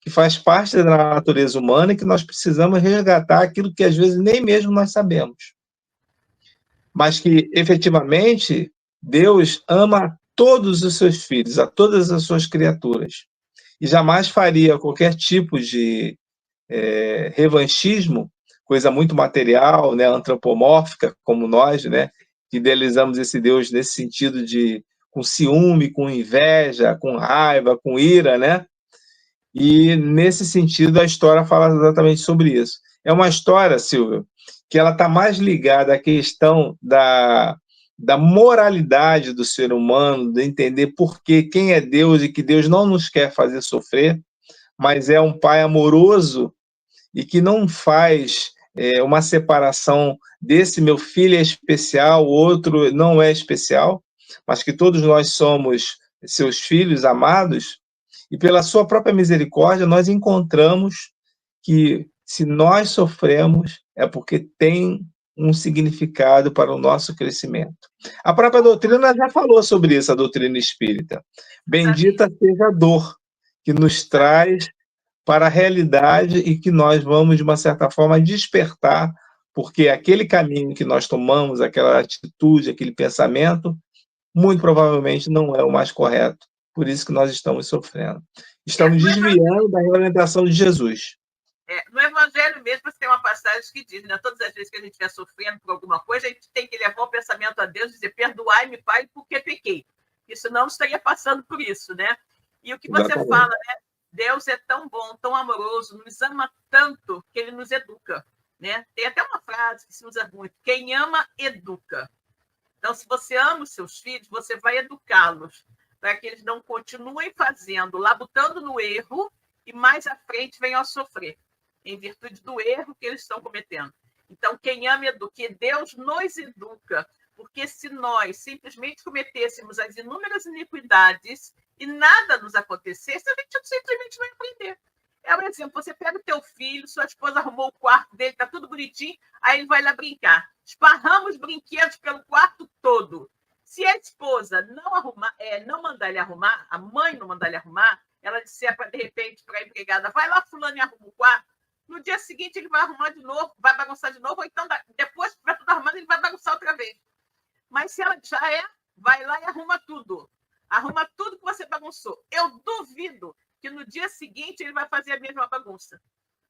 que faz parte da natureza humana e que nós precisamos resgatar aquilo que às vezes nem mesmo nós sabemos. Mas que, efetivamente, Deus ama todos os seus filhos, a todas as suas criaturas. E jamais faria qualquer tipo de revanchismo, coisa muito material, né, antropomórfica, como nós, né, que idealizamos esse Deus nesse sentido com ciúme, com inveja, com raiva, com ira, né? E, nesse sentido, a história fala exatamente sobre isso. É uma história, Silvia, que ela está mais ligada à questão da moralidade do ser humano, de entender por quem é Deus e que Deus não nos quer fazer sofrer, mas é um pai amoroso e que não faz uma separação desse meu filho é especial, o outro não é especial, mas que todos nós somos seus filhos amados, e pela sua própria misericórdia nós encontramos que se nós sofremos é porque tem um significado para o nosso crescimento. A própria doutrina já falou sobre isso, a doutrina espírita. Bendita seja a dor que nos traz para a realidade e que nós vamos, de uma certa forma, despertar, porque aquele caminho que nós tomamos, aquela atitude, aquele pensamento, muito provavelmente não é o mais correto. Por isso que nós estamos sofrendo. Estamos desviando da orientação de Jesus. No Evangelho mesmo, você tem uma passagem que diz, né? Todas as vezes que a gente estiver sofrendo por alguma coisa, a gente tem que levar o pensamento a Deus e dizer, perdoai-me, Pai, porque pequei. Isso não estaria passando por isso, né? E o que você fala, né? Deus é tão bom, tão amoroso, nos ama tanto que ele nos educa, né? Tem até uma frase que se usa muito, quem ama, educa. Então, se você ama os seus filhos, você vai educá-los para que eles não continuem fazendo, labutando no erro e mais à frente venham a sofrer, em virtude do erro que eles estão cometendo. Então, quem ama, educa. E Deus nos educa, porque se nós simplesmente cometêssemos as inúmeras iniquidades e nada nos acontecesse, a gente simplesmente não ia aprender. É um exemplo, você pega o teu filho, sua esposa arrumou o quarto dele, está tudo bonitinho, aí ele vai lá brincar. Esparramos brinquedos pelo quarto todo. Se a esposa não arrumar, não mandar ele arrumar, a mãe não mandar ele arrumar, ela disser, de repente, para a empregada, vai lá, fulano, e arruma o quarto, no dia seguinte ele vai arrumar de novo, vai bagunçar de novo, ou então, depois que estiver tudo arrumado, ele vai bagunçar outra vez. Mas se ela já vai lá e arruma tudo. Arruma tudo que você bagunçou. Eu duvido que no dia seguinte ele vai fazer a mesma bagunça.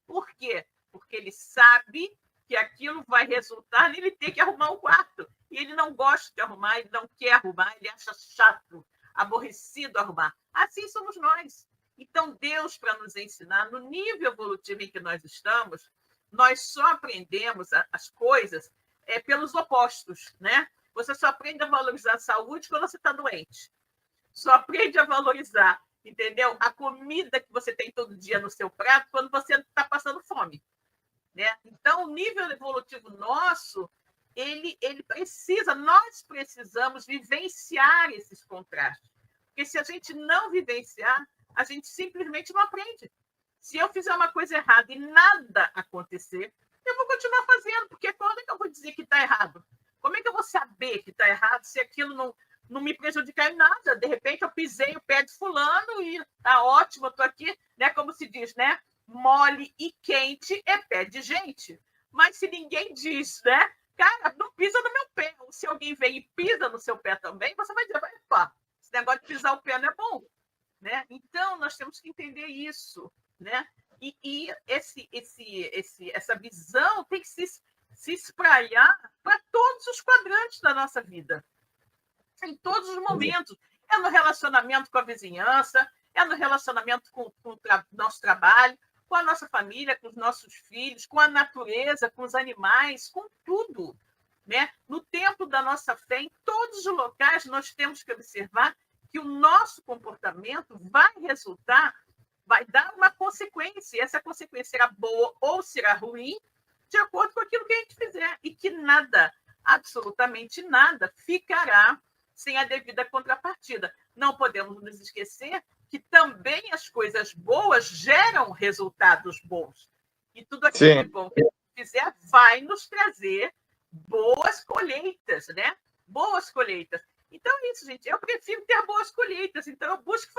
Por quê? Porque ele sabe que aquilo vai resultar nele ter que arrumar o quarto. E ele não gosta de arrumar, ele não quer arrumar, ele acha chato, aborrecido arrumar. Assim somos nós. Então, Deus, para nos ensinar, no nível evolutivo em que nós estamos, nós só aprendemos as coisas pelos opostos, né? Você só aprende a valorizar a saúde quando você está doente. Só aprende a valorizar, entendeu? A comida que você tem todo dia no seu prato quando você está passando fome, né? Então, o nível evolutivo nosso, nós precisamos vivenciar esses contrastes. Porque se a gente não vivenciar, a gente simplesmente não aprende. Se eu fizer uma coisa errada e nada acontecer, eu vou continuar fazendo, porque quando é que eu vou dizer que está errado? Como é que eu vou saber que está errado se aquilo não me prejudicar em nada? De repente, eu pisei o pé de fulano e está ótimo, eu estou aqui, né? Como se diz, né? Mole e quente é pé de gente. Mas se ninguém diz, né? Cara, não pisa no meu pé. Ou se alguém vem e pisa no seu pé também, você vai dizer, opa, esse negócio de pisar o pé não é bom, né? Então, nós temos que entender isso, né? E essa visão tem que se espraiar para todos os quadrantes da nossa vida, em todos os momentos. É no relacionamento com a vizinhança, é no relacionamento com o nosso trabalho, com a nossa família, com os nossos filhos, com a natureza, com os animais, com tudo, né? No tempo da nossa fé, em todos os locais, nós temos que observar que o nosso comportamento vai dar uma consequência. Essa consequência será boa ou será ruim, de acordo com aquilo que a gente fizer. E que nada, absolutamente nada, ficará sem a devida contrapartida. Não podemos nos esquecer que também as coisas boas geram resultados bons. E tudo aquilo de bom que a gente fizer vai nos trazer boas colheitas, né? Boas colheitas. Então é isso, gente. Eu prefiro ter boas colheitas, então eu busco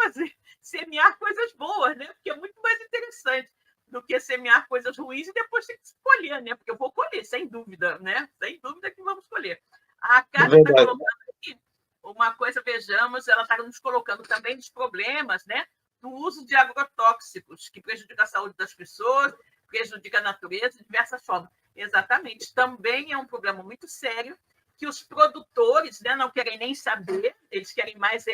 semear coisas boas, né? Porque é muito mais interessante do que semear coisas ruins e depois ter que colher, né? Porque eu vou colher, sem dúvida, né? Sem dúvida que vamos colher. A Carla está colocando aqui uma coisa, vejamos, ela está nos colocando também dos problemas, né? Do uso de agrotóxicos, que prejudica a saúde das pessoas, prejudica a natureza de diversas formas. Exatamente. Também é um problema muito sério, que os produtores, né, não querem nem saber, eles querem mais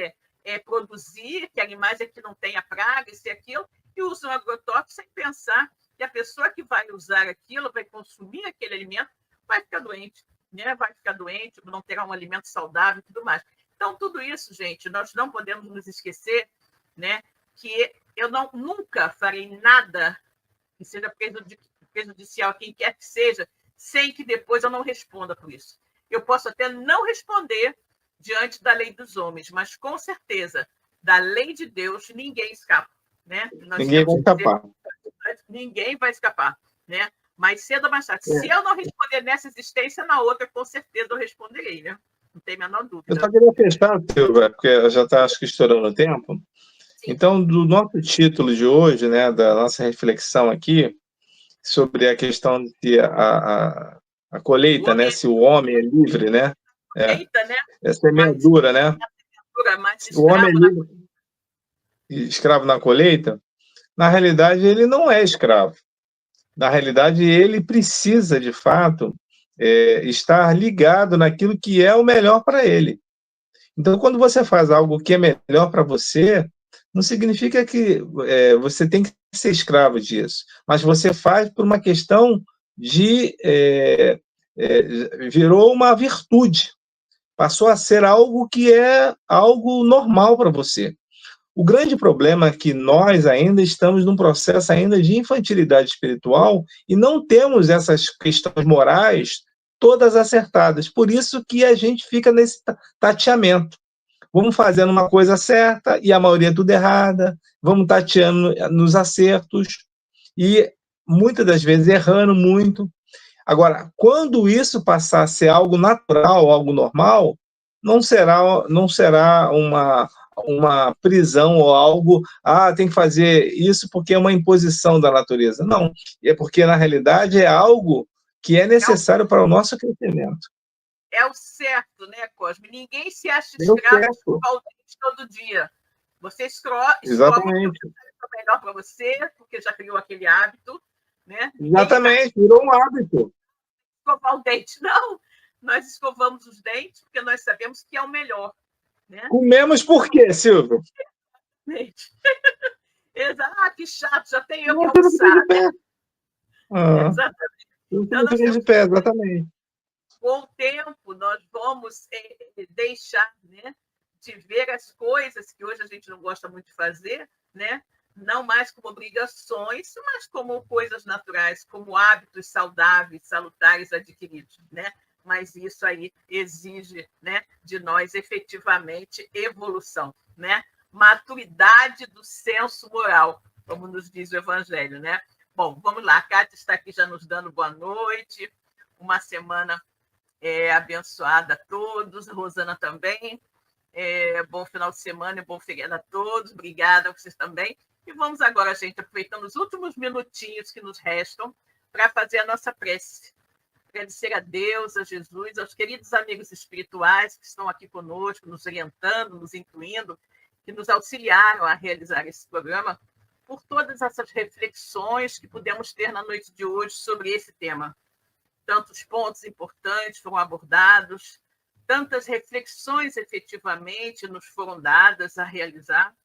produzir, querem mais que não tenha praga, isso e aquilo, e usam agrotóxicos sem pensar que a pessoa que vai usar aquilo, vai consumir aquele alimento, vai ficar doente, né? Vai ficar doente, não terá um alimento saudável e tudo mais. Então, tudo isso, gente, nós não podemos nos esquecer, né, que eu nunca farei nada que seja prejudicial a quem quer que seja, sem que depois eu não responda por isso. Eu posso até não responder diante da lei dos homens, mas com certeza, da lei de Deus, ninguém escapa, né? Ninguém vai escapar. Ninguém vai escapar, né? Mais cedo ou mais tarde. Se eu não responder nessa existência, na outra, com certeza eu responderei, né? Não tem a menor dúvida. Eu só queria fechar, Silvia, porque já está, acho que, estourando o tempo. Sim. Então, do nosso título de hoje, né, da nossa reflexão aqui, sobre a questão de a colheita, né, se o homem é livre, né? Colheita, né? É semeadura, né? O homem é livre, escravo na colheita, na realidade, ele não é escravo. Na realidade, ele precisa, de fato, estar ligado naquilo que é o melhor para ele. Então, quando você faz algo que é melhor para você, não significa que você tem que ser escravo disso, mas você faz por uma questão de... virou uma virtude, passou a ser algo que é algo normal para você. O grande problema é que nós ainda estamos num processo ainda de infantilidade espiritual e não temos essas questões morais todas acertadas. Por isso que a gente fica nesse tateamento. Vamos fazendo uma coisa certa e a maioria é tudo errada, vamos tateando nos acertos e muitas das vezes errando muito. Agora, quando isso passar a ser algo natural, algo normal, não será uma prisão ou algo, tem que fazer isso porque é uma imposição da natureza. Não, é porque, na realidade, é algo que é necessário para o nosso crescimento. É o certo, né, Cosme? Ninguém se acha escravo de escovar o dente todo dia. Você escova o melhor para você, porque já criou aquele hábito, né? Exatamente, virou um hábito. Escovar o dente, não. Nós escovamos os dentes porque nós sabemos que é o melhor. Né? Comemos por quê, Silvio? Exato, que chato, já tem eu que almoçar. Exatamente. Então, nós temos... de pé, exatamente. Com o tempo, nós vamos deixar, né, de ver as coisas que hoje a gente não gosta muito de fazer, né? Não mais como obrigações, mas como coisas naturais, como hábitos saudáveis, salutares adquiridos, né? Mas isso aí exige, né, de nós efetivamente evolução, né? Maturidade do senso moral, como nos diz o Evangelho, né? Bom, vamos lá, a Cátia está aqui já nos dando boa noite, uma semana abençoada a todos, a Rosana também, bom final de semana e bom feriado a todos, obrigada a vocês também. E vamos agora, gente, aproveitando os últimos minutinhos que nos restam para fazer a nossa prece. Agradecer a Deus, a Jesus, aos queridos amigos espirituais que estão aqui conosco, nos orientando, nos incluindo, que nos auxiliaram a realizar esse programa, por todas essas reflexões que pudemos ter na noite de hoje sobre esse tema. Tantos pontos importantes foram abordados, tantas reflexões efetivamente nos foram dadas a realizar,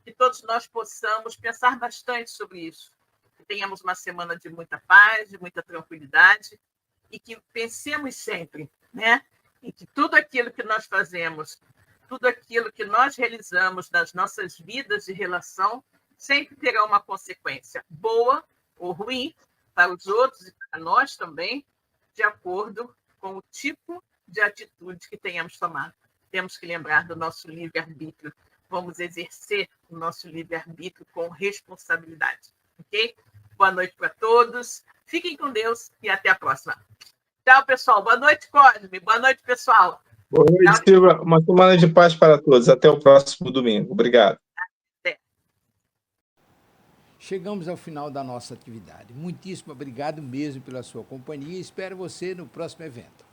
que todos nós possamos pensar bastante sobre isso, que tenhamos uma semana de muita paz, de muita tranquilidade, e que pensemos sempre, né, em que tudo aquilo que nós fazemos, tudo aquilo que nós realizamos nas nossas vidas de relação, sempre terá uma consequência boa ou ruim para os outros e para nós também, de acordo com o tipo de atitude que tenhamos tomado. Temos que lembrar do nosso livre-arbítrio. Vamos exercer o nosso livre-arbítrio com responsabilidade. Ok? Boa noite para todos. Fiquem com Deus e até a próxima. Tchau, pessoal. Boa noite, Cosme. Boa noite, pessoal. Boa noite, Silvia. Uma semana de paz para todos. Até o próximo domingo. Obrigado. Chegamos ao final da nossa atividade. Muitíssimo obrigado mesmo pela sua companhia e espero você no próximo evento.